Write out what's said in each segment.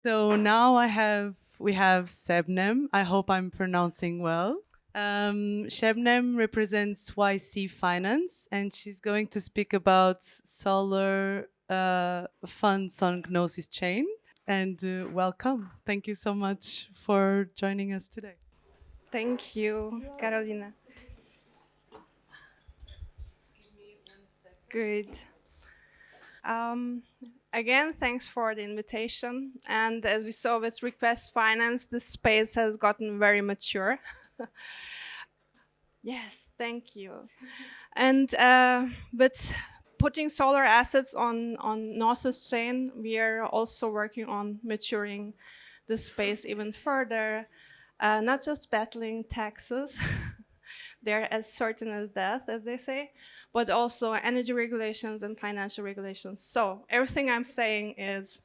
So now we have Sebnem. I hope I'm pronouncing well. Shebnem represents YC Finance, and she's going to speak about solar funds on Gnosis chain. And welcome. Thank you so much for joining us today. Thank you, Carolina. Good. Um, Again, thanks for the invitation. And as we saw with Request Finance, this space has gotten very mature. Yes, thank you. And with putting solar assets on Gnosis chain, we are also working on maturing the space even further, not just battling taxes. They're as certain as death, as they say, but also energy regulations and financial regulations. So everything I'm saying is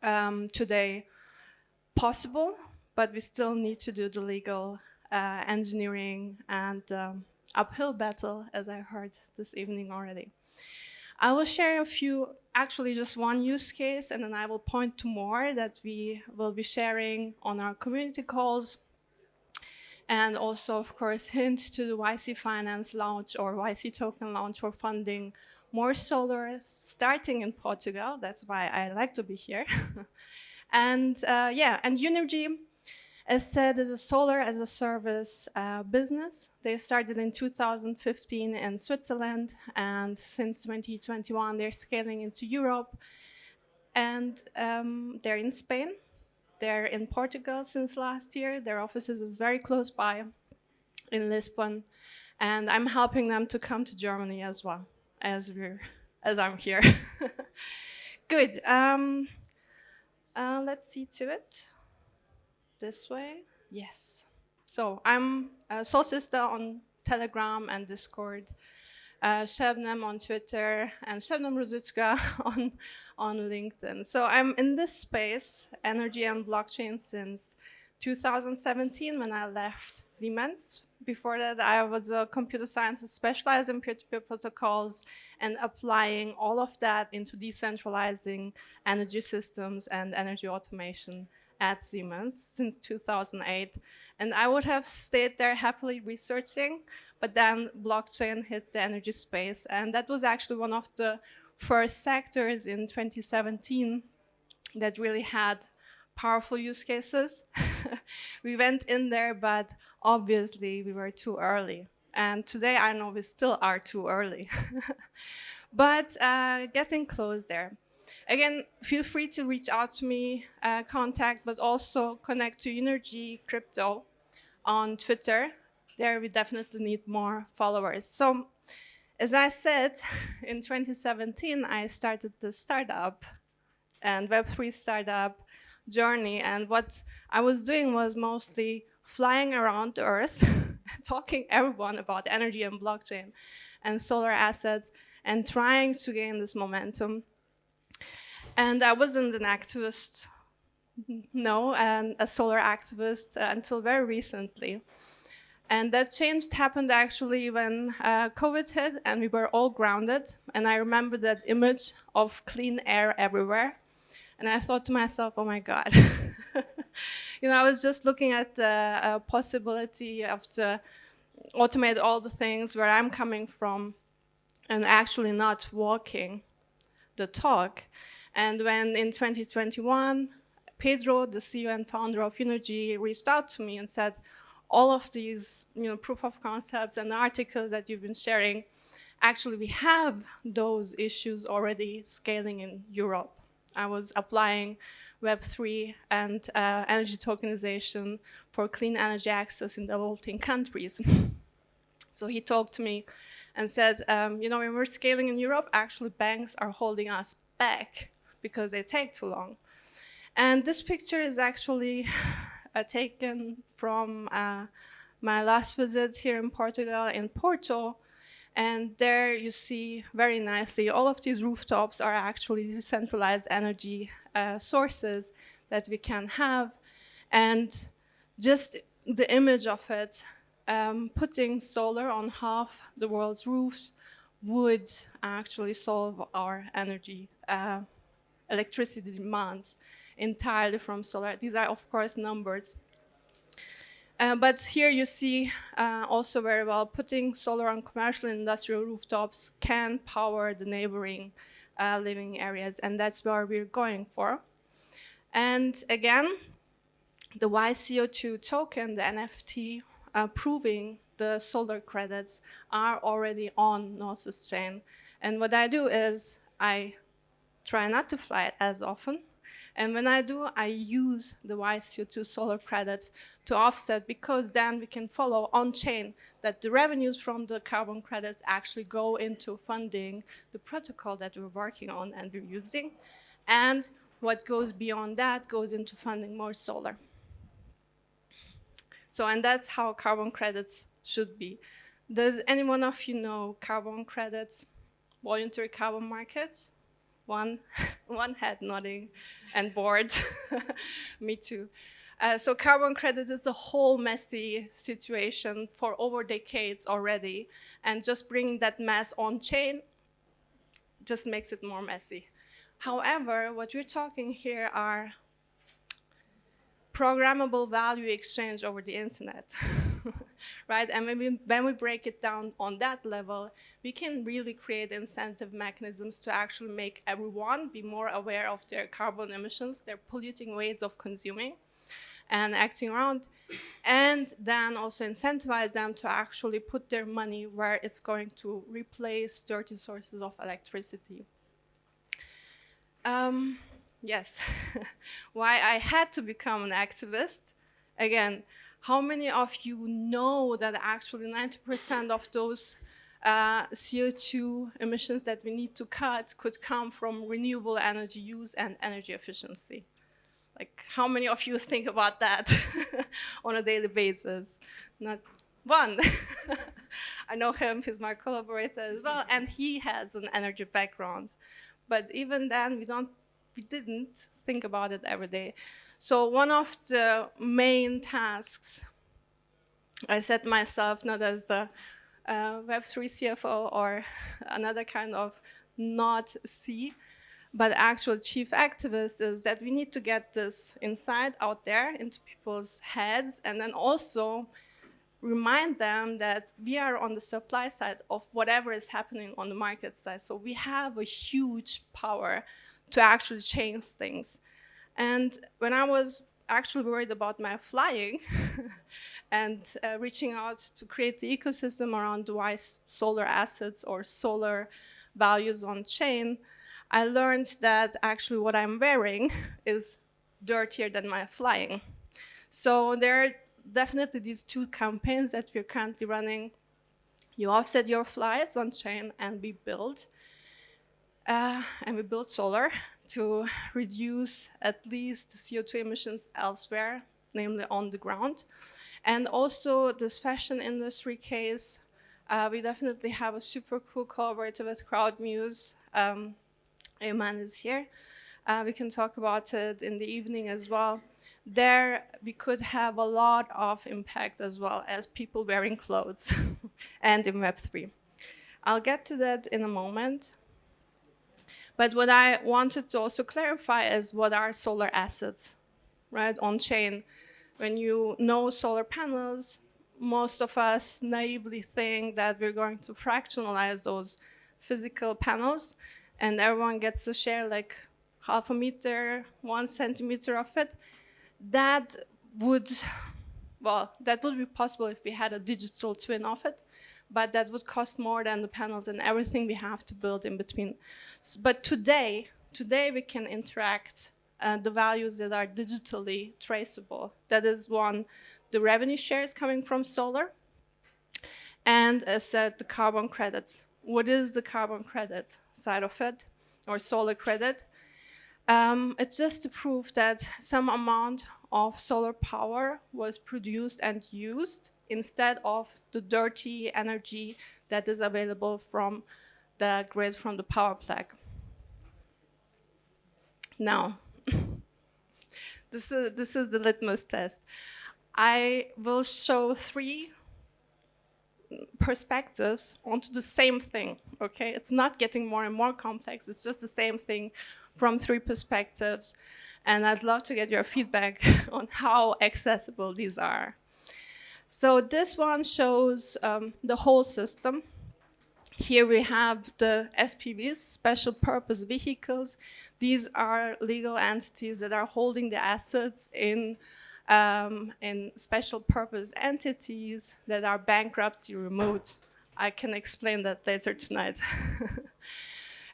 today possible, but we still need to do the legal engineering and uphill battle, as I heard this evening already. I will share a few, actually just one use case, and then I will point to more that we will be sharing on our community calls. And also, of course, hint to the YC Finance launch or YC Token launch for funding more solar starting in Portugal. That's why I like to be here. And yeah, and Younenergy, as said, is a solar as a service business. They started in 2015 in Switzerland, and since 2021, they're scaling into Europe. And they're in Spain. They're in Portugal since last year. Their offices is very close by in Lisbon, and I'm helping them to come to Germany as well as I'm here. Good. Let's see to it. This way. Yes. So I'm Soul Sister on Telegram and Discord. Shebnem on Twitter, and Shebnem Ruzicka on LinkedIn. So I'm in this space, energy and blockchain, since 2017 when I left Siemens. Before that, I was a computer scientist specialized in peer-to-peer protocols and applying all of that into decentralizing energy systems and energy automation at Siemens since 2008. And I would have stayed there happily researching, but then blockchain hit the energy space. And that was actually one of the first sectors in 2017 that really had powerful use cases. We went in there, but obviously we were too early. And today I know we still are too early. But getting close there. Again, feel free to reach out to me, contact, but also connect to Younenergy Crypto on Twitter. There we definitely need more followers. So as I said, in 2017, I started the startup and Web3 startup journey. And what I was doing was mostly flying around the Earth, talking everyone about energy and blockchain and solar assets and trying to gain this momentum. And I wasn't an activist, no, and a solar activist until very recently. And that change happened actually when COVID hit and we were all grounded. And I remember that image of clean air everywhere. And I thought to myself, oh my God. I was just looking at the possibility of to automate all the things where I'm coming from and actually not walking the talk. And when in 2021, Pedro, the CEO and founder of Younenergy, reached out to me and said, all of these proof of concepts and articles that you've been sharing, actually we have those issues already scaling in Europe. I was applying Web3 and energy tokenization for clean energy access in developing countries. So he talked to me and said, when we're scaling in Europe, actually banks are holding us back because they take too long. And this picture is actually taken from my last visit here in Portugal, in Porto. And there you see very nicely, all of these rooftops are actually decentralized energy sources that we can have. And just the image of it, putting solar on half the world's roofs would actually solve our energy electricity demands entirely from solar. These are, of course, numbers. But here you see also very well, putting solar on commercial and industrial rooftops can power the neighboring living areas, and that's where we're going for. And again, the YCO2 token, the NFT, proving the solar credits are already on Gnosis chain. And what I do is I try not to fly it as often. And when I do, I use the YCO2 solar credits to offset, because then we can follow on-chain that the revenues from the carbon credits actually go into funding the protocol that we're working on and we're using. And what goes beyond that goes into funding more solar. So, and that's how carbon credits should be. Does any one of you know carbon credits, voluntary carbon markets? One head nodding and bored. Me too. So carbon credit is a whole messy situation for over decades already, and just bringing that mess on chain just makes it more messy. However, what we're talking here are programmable value exchange over the internet, right? And when we break it down on that level, we can really create incentive mechanisms to actually make everyone be more aware of their carbon emissions, their polluting ways of consuming and acting around, and then also incentivize them to actually put their money where it's going to replace dirty sources of electricity. Yes, why I had to become an activist. Again, how many of you know that actually 90% of those CO2 emissions that we need to cut could come from renewable energy use and energy efficiency? Like, how many of you think about that on a daily basis? Not one. I know him, he's my collaborator as well, and he has an energy background. But even then, we didn't think about it every day. So one of the main tasks I set myself, not as the Web3 CFO or another kind of not C, but actual chief activist, is that we need to get this insight out there into people's heads, and then also remind them that we are on the supply side of whatever is happening on the market side. So we have a huge power to actually change things. And when I was actually worried about my flying and reaching out to create the ecosystem around why solar assets or solar values on chain, I learned that actually what I'm wearing is dirtier than my flying. So there are definitely these two campaigns that we're currently running. You offset your flights on chain, and we build solar to reduce at least CO2 emissions elsewhere, namely on the ground. And also this fashion industry case, we definitely have a super cool collaborator with CrowdMuse. Ayman is here. We can talk about it in the evening as well. There, we could have a lot of impact as well as people wearing clothes and in Web3. I'll get to that in a moment. But what I wanted to also clarify is what are solar assets, right, on chain. When you know solar panels, most of us naively think that we're going to fractionalize those physical panels, and everyone gets to share like 0.5 meter, 1 centimeter of it. That would be possible if we had a digital twin of it, but that would cost more than the panels and everything we have to build in between. But today we can interact the values that are digitally traceable. That is one, the revenue shares coming from solar, and as said, the carbon credits. What is the carbon credit side of it, or solar credit? It's just to prove that some amount of solar power was produced and used instead of the dirty energy that is available from the grid, from the power plant. Now, this is the litmus test. I will show 3 perspectives onto the same thing, okay? It's not getting more and more complex, it's just the same thing from 3 perspectives. And I'd love to get your feedback on how accessible these are. So this one shows the whole system. Here we have the SPVs, special purpose vehicles. These are legal entities that are holding the assets in special purpose entities that are bankruptcy removed. I can explain that later tonight.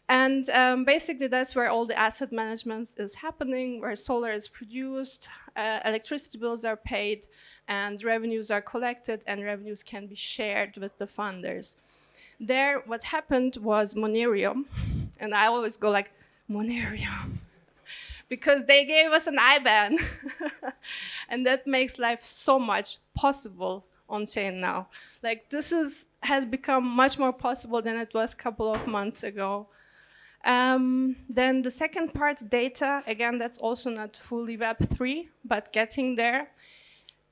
And basically, that's where all the asset management is happening, where solar is produced, electricity bills are paid, and revenues are collected, and revenues can be shared with the funders. There, what happened was Monerium, and I always go like, Monerium, because they gave us an IBAN, and that makes life so much possible on chain now. Like has become much more possible than it was a couple of months ago. Then the second part, data, again, that's also not fully Web3, but getting there.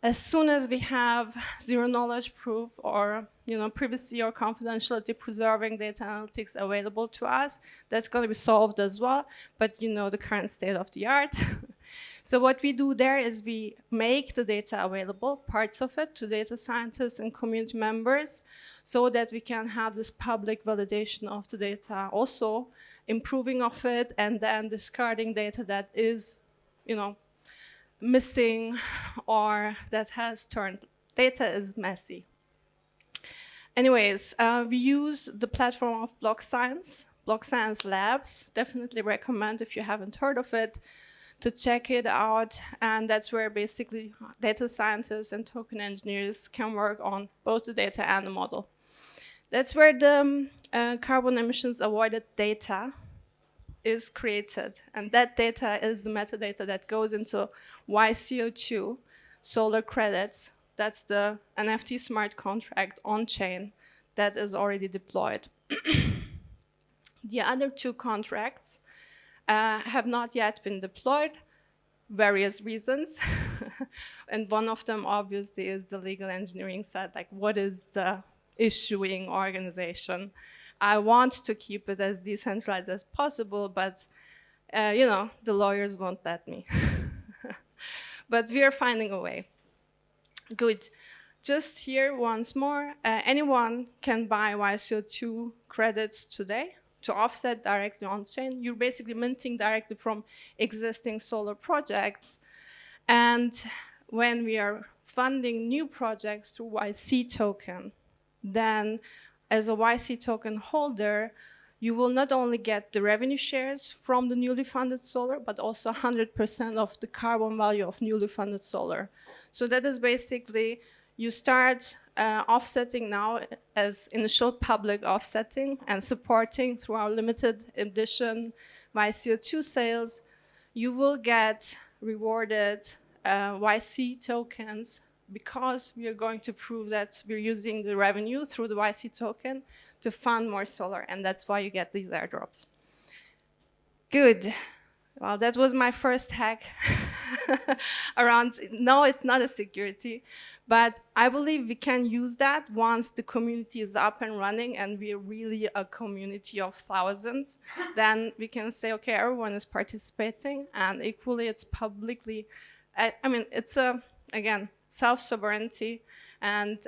As soon as we have zero knowledge proof or privacy or confidentiality preserving data analytics available to us, that's going to be solved as well, but the current state of the art. So what we do there is we make the data available, parts of it, to data scientists and community members, so that we can have this public validation of the data, also improving of it, and then discarding data that is, missing or that has turned. Data is messy. Anyways, we use the platform of Block Science Labs. Definitely recommend, if you haven't heard of it, to check it out. And that's where basically data scientists and token engineers can work on both the data and the model. That's where the carbon emissions avoided data is created. And that data is the metadata that goes into YCO2, solar credits. That's the NFT smart contract on-chain that is already deployed. The other two contracts have not yet been deployed, various reasons. And one of them, obviously, is the legal engineering side. Like, what is the issuing organization? I want to keep it as decentralized as possible, but the lawyers won't let me. But we are finding a way. Good. Just here once more, anyone can buy YCO2 credits today to offset directly on-chain. You're basically minting directly from existing solar projects. And when we are funding new projects through YC token, then as a YC token holder, you will not only get the revenue shares from the newly funded solar, but also 100% of the carbon value of newly funded solar. So that is basically, you start offsetting now as initial public offsetting and supporting through our limited edition YCO2 sales. You will get rewarded YC tokens because we are going to prove that we're using the revenue through the YC token to fund more solar, and that's why you get these airdrops. Good. Well, that was my first hack around, no, it's not a security, but I believe we can use that once the community is up and running and we're really a community of thousands. Then we can say, okay, everyone is participating, and equally it's publicly, it's again, self-sovereignty and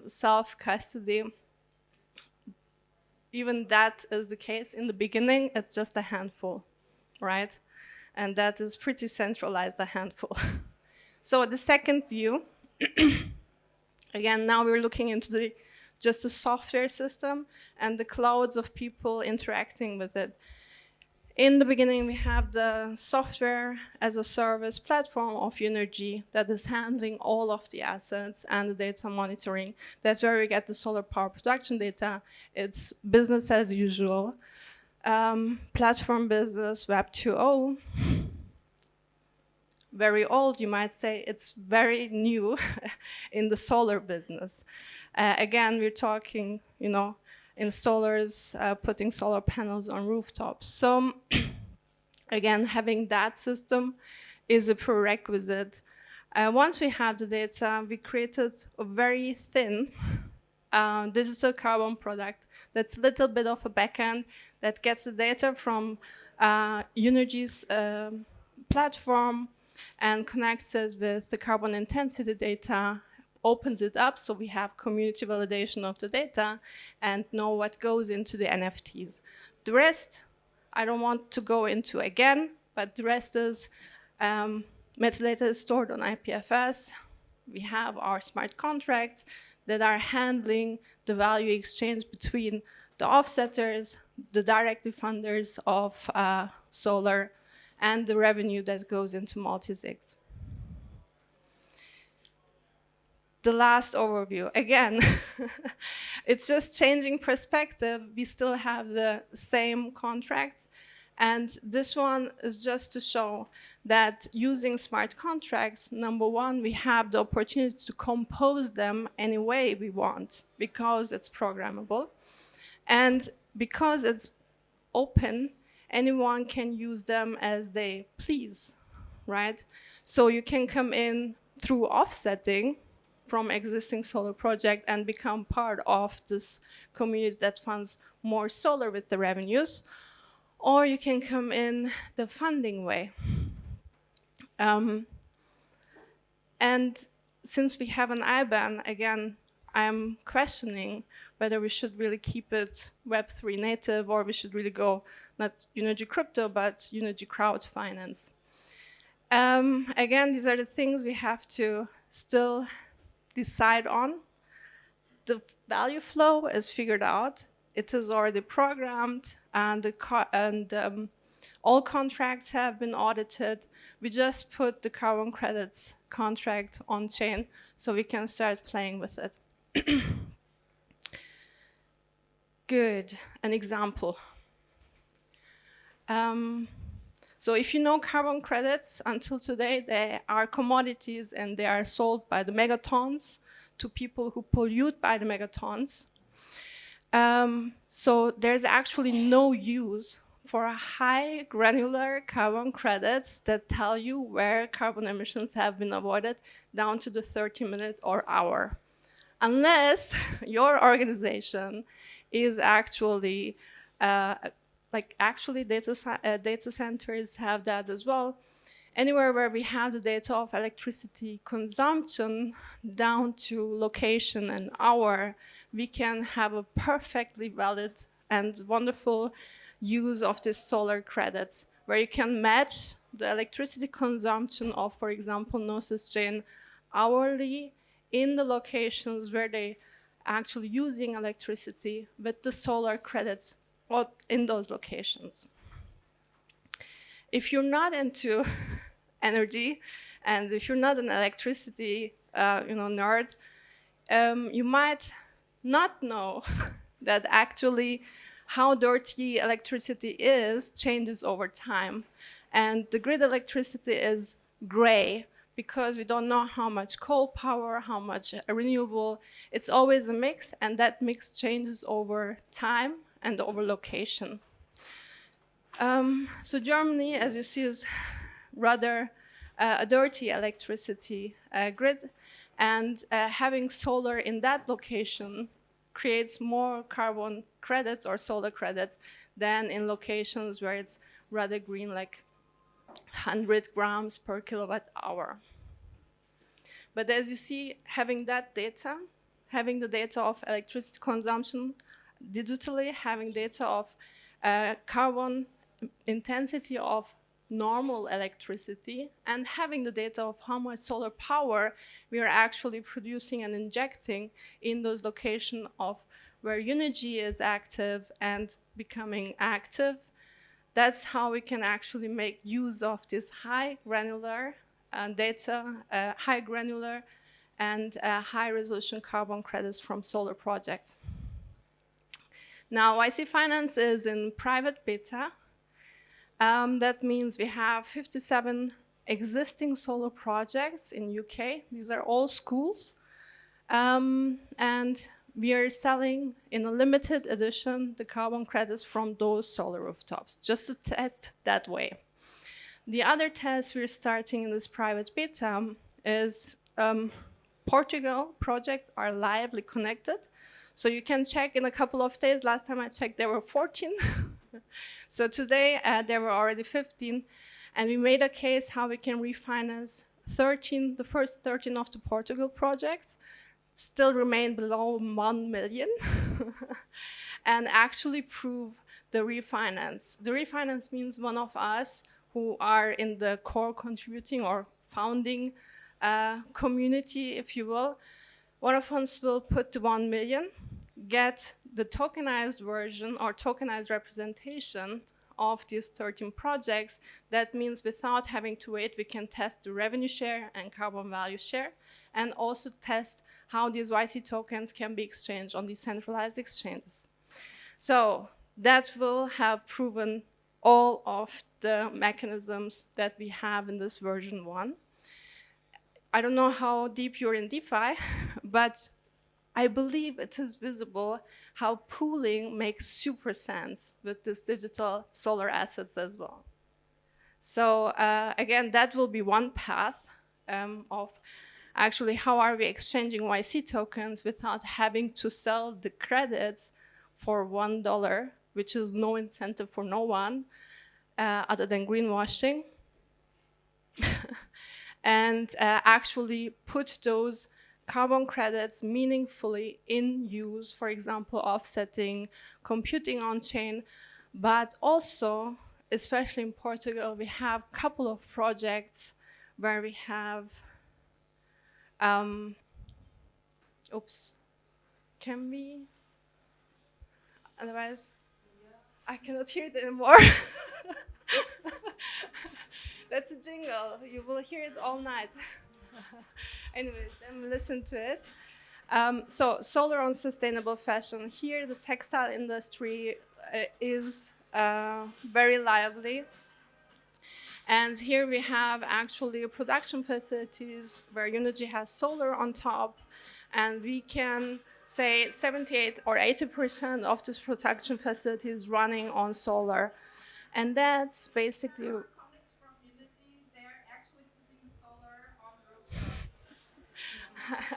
self-custody. Even that is the case in the beginning, it's just a handful, right? And that is pretty centralized, a handful. So the second view, again, now we're looking into just the software system and the clouds of people interacting with it. In the beginning, we have the software as a service platform of Younenergy that is handling all of the assets and the data monitoring. That's where we get the solar power production data. It's business as usual. Platform business, Web 2.0. Very old, you might say. It's very new in the solar business. Again, we're talking, installers putting solar panels on rooftops. So again, having that system is a prerequisite. Once we have the data, we created a very thin digital carbon product that's a little bit of a backend that gets the data from Younenergy's platform and connects it with the carbon intensity data, opens it up so we have community validation of the data and know what goes into the NFTs. The rest, I don't want to go into again, but the rest is metadata is stored on IPFS. We have our smart contracts that are handling the value exchange between the offsetters, the direct funders of solar, and the revenue that goes into multi-sigs. The last overview, again, it's just changing perspective. We still have the same contracts. And this one is just to show that using smart contracts, number one, we have the opportunity to compose them any way we want because it's programmable. And because it's open, anyone can use them as they please, right? So you can come in through offsetting from existing solar project and become part of this community that funds more solar with the revenues, or you can come in the funding way. And since we have an IBAN, again, I'm questioning whether we should really keep it Web3 native or we should really go not Younenergy crypto, but Younenergy crowd finance. Again, these are the things we have to still decide on. The value flow is figured out. It is already programmed, and all contracts have been audited. We just put the carbon credits contract on chain so we can start playing with it. Good, an example. So if you know carbon credits, until today, they are commodities and they are sold by the megatons to people who pollute by the megatons. So there's actually no use for high granular carbon credits that tell you where carbon emissions have been avoided down to the 30-minute or hour. Unless your organization is actually data centers have that as well. Anywhere where we have the data of electricity consumption down to location and hour, we can have a perfectly valid and wonderful use of these solar credits, where you can match the electricity consumption of, for example, Gnosis chain hourly in the locations where they actually using electricity with the solar credits in those locations. If you're not into energy, and if you're not an electricity nerd, you might not know that actually how dirty electricity is changes over time. And the grid electricity is gray because we don't know how much coal power, how much renewable. It's always a mix, and that mix changes over time and over location. So Germany, as you see, is rather a dirty electricity grid, and having solar in that location creates more carbon credits or solar credits than in locations where it's rather green, like 100 grams per kilowatt hour. But as you see, having that data, having the data of electricity consumption digitally, having data of carbon intensity of normal electricity, and having the data of how much solar power we are actually producing and injecting in those locations of where Younenergy is active and becoming active. That's how we can actually make use of this high granular data, high granular and high resolution carbon credits from solar projects. Now, YC Finance is in private beta. That means we have 57 existing solar projects in UK. These are all schools. And we are selling in a limited edition the carbon credits from those solar rooftops, just to test that way. The other test we're starting in this private beta is Portugal projects are lively connected. So you can check in a couple of days. Last time I checked, there were 14. So today, there were already 15. And we made a case how we can refinance the first 13 of the Portugal projects, still remain below 1 million, and actually prove the refinance. The refinance means one of us who are in the core contributing or founding community, if you will, one of us will put the 1 million, get the tokenized version or tokenized representation of these 13 projects. That means without having to wait, we can test the revenue share and carbon value share, and also test how these YC tokens can be exchanged on decentralized exchanges. So that will have proven all of the mechanisms that we have in this version 1. I don't know how deep you're in DeFi, but I believe it is visible how pooling makes super sense with this digital solar assets as well. So again, that will be one path of actually how are we exchanging YC tokens without having to sell the credits for $1, which is no incentive for no one other than greenwashing. And actually put those carbon credits meaningfully in use, for example, offsetting, computing on-chain, but also, especially in Portugal, we have a couple of projects where we have, oops, can we, otherwise, I cannot hear it anymore. That's a jingle. You will hear it all night. Anyways, then listen to it. So solar on sustainable fashion. Here, the textile industry is very lively. And here we have actually production facilities where Younenergy has solar on top. And we can say 78 or 80% of this production facility is running on solar. And that's basically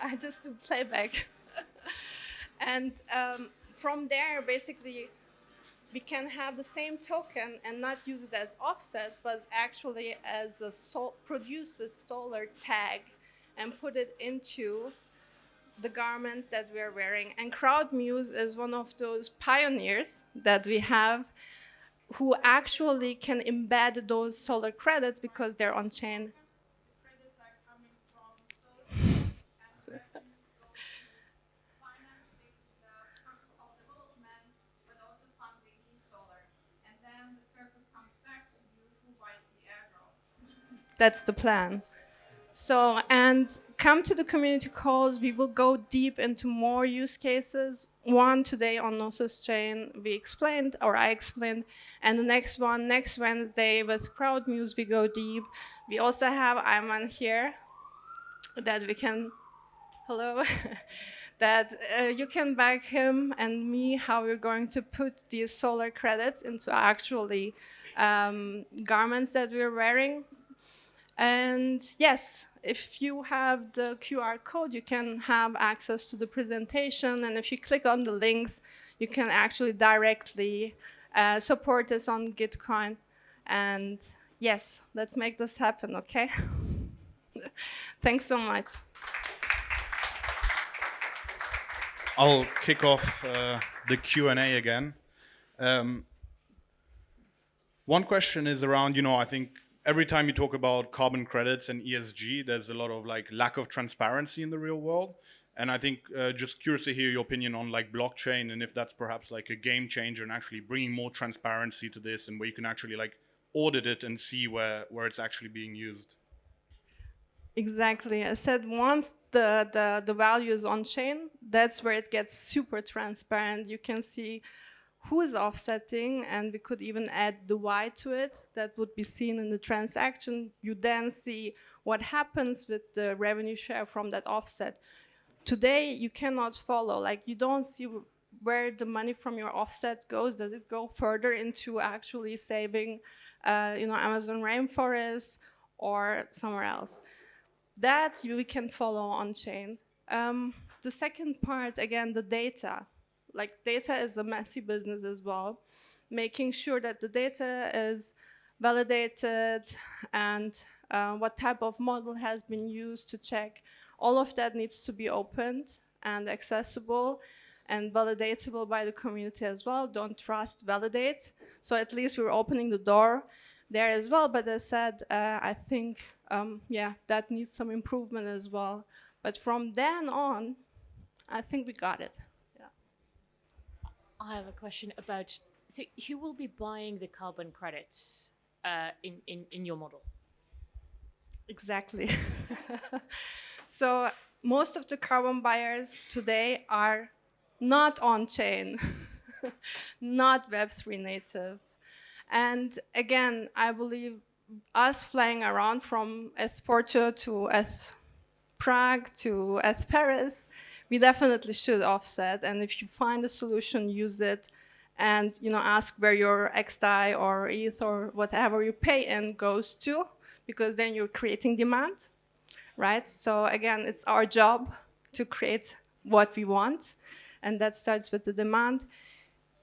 I just do playback. And from there, basically, we can have the same token and not use it as offset, but actually as a produced with solar tag and put it into the garments that we're wearing. And CrowdMuse is one of those pioneers that we have who actually can embed those solar credits because they're on-chain. That's the plan. So, and come to the community calls. We will go deep into more use cases. One today on Gnosis Chain, we explained, or I explained, and the next one, next Wednesday with CrowdMuse, we go deep. We also have Ayman here that we can, hello, that you can back him and me how we're going to put these solar credits into actually garments that we're wearing. And yes, if you have the QR code, you can have access to the presentation. And if you click on the links, you can actually directly support us on Gitcoin. And yes, let's make this happen, okay? Thanks so much. I'll kick off the Q&A again. One question is around, I think every time you talk about carbon credits and ESG, there's a lot of lack of transparency in the real world. And I think just curious to hear your opinion on blockchain and if that's perhaps a game changer and actually bringing more transparency to this and where you can actually audit it and see where it's actually being used. Exactly. I said once the value is on chain, that's where it gets super transparent. You can see who is offsetting, and we could even add the Y to it. That would be seen in the transaction. You then see what happens with the revenue share from that offset. Today, you cannot follow. You don't see where the money from your offset goes. Does it go further into actually saving, Amazon rainforest or somewhere else? That we can follow on chain. The second part, again, the data. Data is a messy business as well. Making sure that the data is validated, and what type of model has been used to check. All of that needs to be opened and accessible and validatable by the community as well. Don't trust, validate. So at least we're opening the door there as well. But as said, I think, yeah, that needs some improvement as well. But from then on, I think we got it. Yeah. I have a question about, so who will be buying the carbon credits in your model? Exactly. So most of the carbon buyers today are not on-chain, not Web3 native. And again, I believe us flying around from Porto to Prague to Paris, we definitely should offset. And if you find a solution, use it, and ask where your XDAI or ETH or whatever you pay in goes to, because then you're creating demand, right? So again, it's our job to create what we want, and that starts with the demand.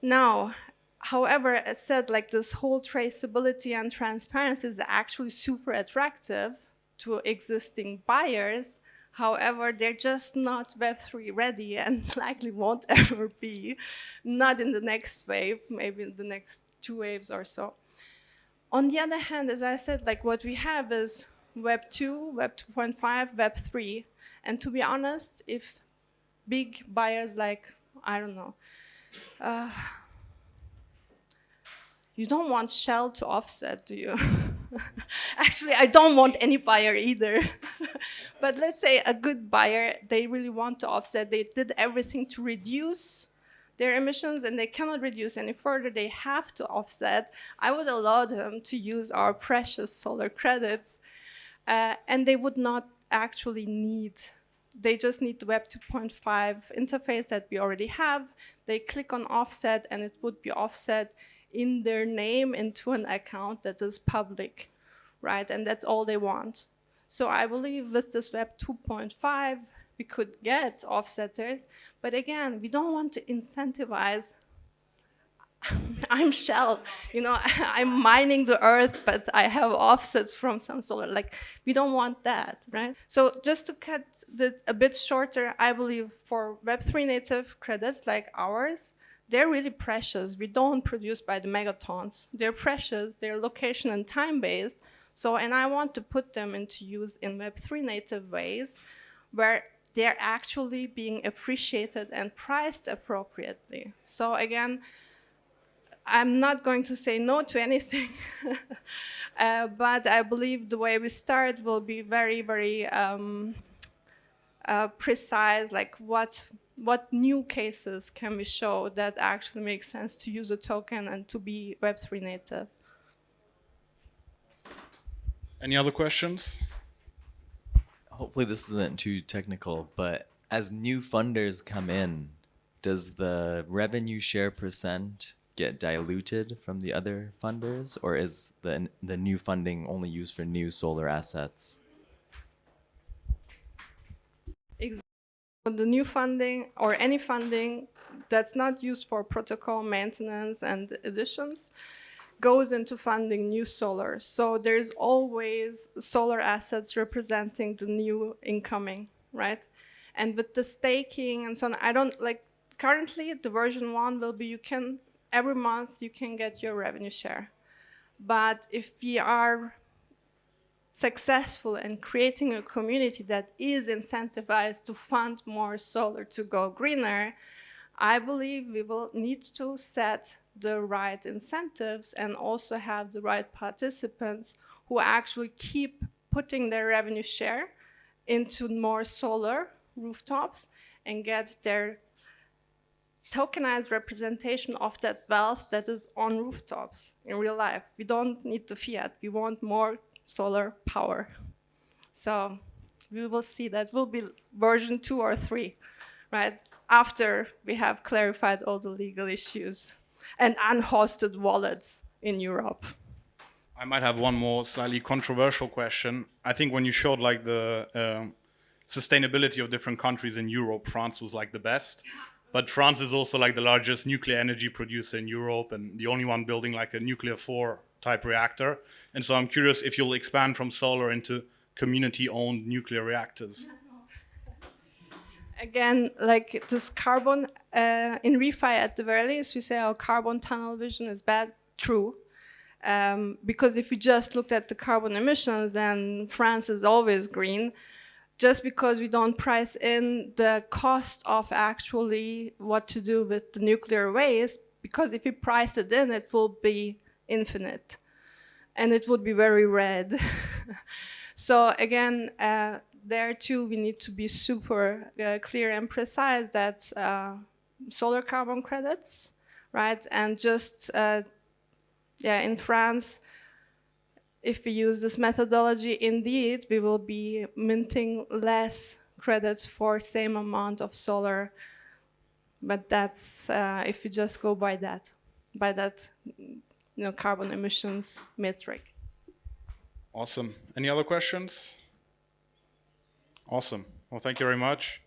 Now, however, as said, like this whole traceability and transparency is actually super attractive to existing buyers. However, they're just not Web3 ready and likely won't ever be, not in the next wave, maybe in the next 2 waves or so. On the other hand, as I said, like what we have is Web 2, Web 2.5, Web 3. And to be honest, if big buyers like, I don't know, you don't want Shell to offset, do you? Actually, I don't want any buyer either. But let's say a good buyer, they really want to offset. They did everything to reduce their emissions and they cannot reduce any further. They have to offset. I would allow them to use our precious solar credits, and they would not actually need. They just need the Web 2.5 interface that we already have. They click on offset and it would be offset in their name into an account that is public, right? And that's all they want. So I believe with this Web 2.5, we could get offsetters. But again, we don't want to incentivize. I'm Shell, I'm mining the earth, but I have offsets from some solar. Like, we don't want that, right? So just to cut it a bit shorter, I believe for Web3 native credits like ours, they're really precious. We don't produce by the megatons. They're precious, they're location and time-based. So, and I want to put them into use in Web3 native ways where they're actually being appreciated and priced appropriately. So again, I'm not going to say no to anything, but I believe the way we start will be very, very precise, like what new cases can we show that actually makes sense to use a token and to be Web3 native. Any other questions? Hopefully this isn't too technical, but as new funders come in, does the revenue share percent get diluted from the other funders, or is the new funding only used for new solar assets? Exactly. The new funding or any funding that's not used for protocol maintenance and additions goes into funding new solar. So there's always solar assets representing the new incoming, right? And with the staking and so on, I don't like, currently the version 1 will be every month you can get your revenue share. But if we are successful in creating a community that is incentivized to fund more solar to go greener, I believe we will need to set the right incentives and also have the right participants who actually keep putting their revenue share into more solar rooftops and get their tokenized representation of that wealth that is on rooftops in real life. We don't need the fiat. We want more solar power. So we will see. That will be version 2 or 3, right? After we have clarified all the legal issues and unhosted wallets in Europe. I might have one more slightly controversial question. I think when you showed like the sustainability of different countries in Europe, France was like the best. But France is also like the largest nuclear energy producer in Europe and the only one building like a nuclear 4 type reactor. And so I'm curious if you'll expand from solar into community-owned nuclear reactors. Again, like this carbon, in refi at the very least, we say our carbon tunnel vision is bad. True. Because if we just looked at the carbon emissions, then France is always green. Just because we don't price in the cost of actually what to do with the nuclear waste, because if we price it in, it will be infinite. And it would be very red. So again, there too, we need to be super clear and precise that solar carbon credits, right? And just, in France, if we use this methodology, indeed, we will be minting less credits for same amount of solar. But that's if we just go by that carbon emissions metric. Awesome. Any other questions? Awesome. Well, thank you very much.